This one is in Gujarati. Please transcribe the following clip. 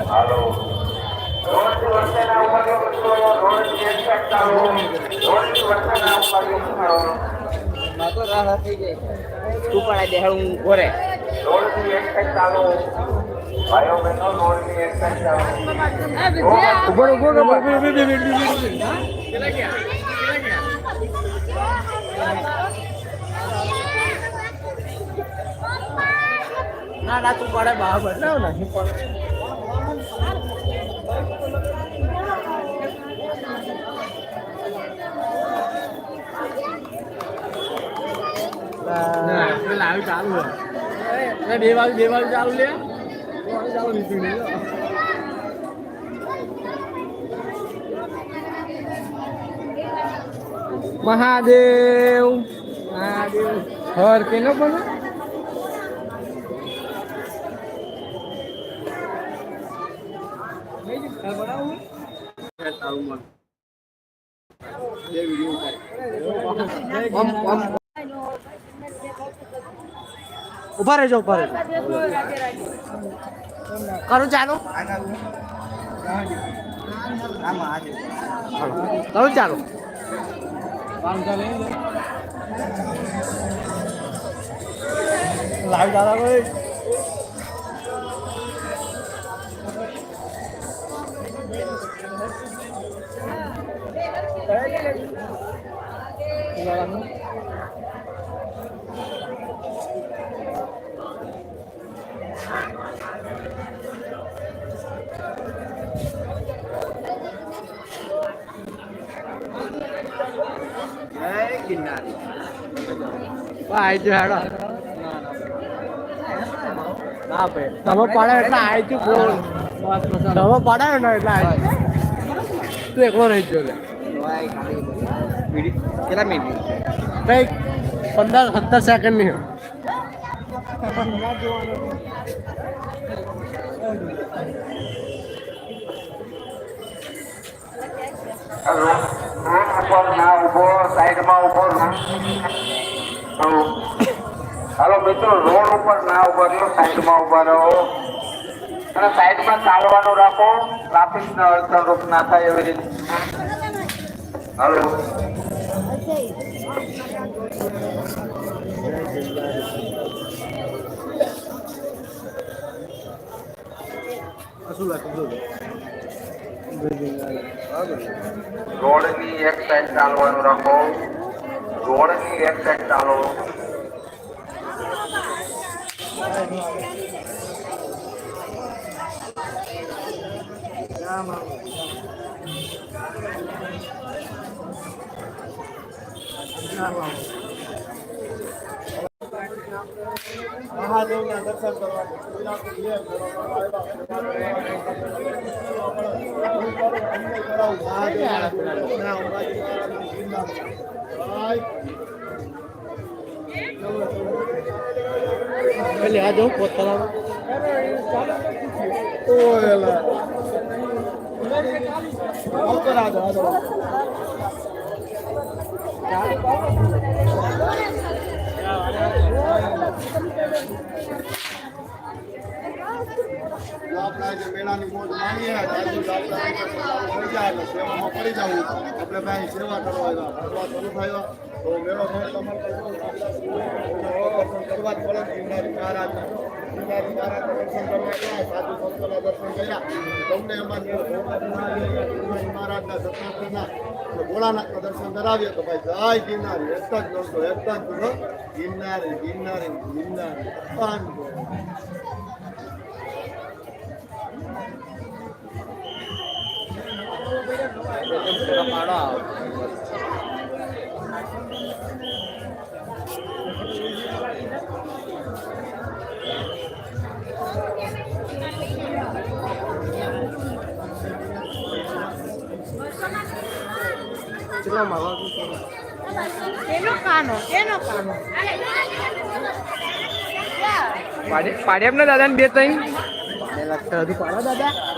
હાલો રોડથી વર્તેના ઉપાડ્યો મિત્રો રોડથી એક્સેપ્ટ ચાલો રોડથી વર્તેના ઉપાડ્યો માતો રાહ થઈ જાય તું પણ દે હું ઘરે રોડથી એક્સેપ્ટ ચાલો ભાઈઓ બહેનો રોડથી એક્સેપ્ટ ચાલો ઉભો કેટલા ગયા ના ના તું પડે બરાબર ના નહીં પડે લાવી ચાલુ બે વાગે ચાલુ લે ચાલુ નીકળી મહાદેવ હર કેનો પણ ઉભા રહેજો કરું ચાલો કરું ચાલો લાઈવ દાદા ભાઈ ભાઈ જો હેડો ના ભાઈ તમે પડે એટલે આવી છું ફોન તમે પડે ને એટલે આવી તું એકલો રહી ગયો કેટલા મિનિટ કંઈક 15-17 સેકન્ડ ની ઉપર ના ઉભો સાઈડમાં ઉભો હાલો મિત્રો રોડ ઉપર ના ઉભા રહ્યો સાઈડમાં ઉભા રહો અને સાઈડમાં ચાલવાનું રાખો ટ્રાફિક ને અડચણરૂપ ના થાય એવી રીતે હાલો રોડની એક સાઈડ ચાલવાનું રાખો રોડની એક સાઈડ ચાલો મહાદેવના દર્શન કરવા પેલી આ જો પોતાના આપણા જે મેળાની મોજ માનીએ સેવામાં પડી જવું આપણે ભાઈ સેવા કરવા આવ્યા શરૂ થયો તો મેળો કરવા જ પડે ગિરનારી મહારાજ દર્શન કરવા ગયા સાધુ સંતોના દર્શન કર્યા તમને અમારા મહારાજના દર્શનના ભોળાનાથના દર્શન કરાવીએ તો ભાઈ જય ગિરનારી એક જ ગણતો એક જ ગણો ગિરનારી ગિરનારી ગિરનારી પાડે એમને દાદા ને બે ત્રણ પાડો દાદા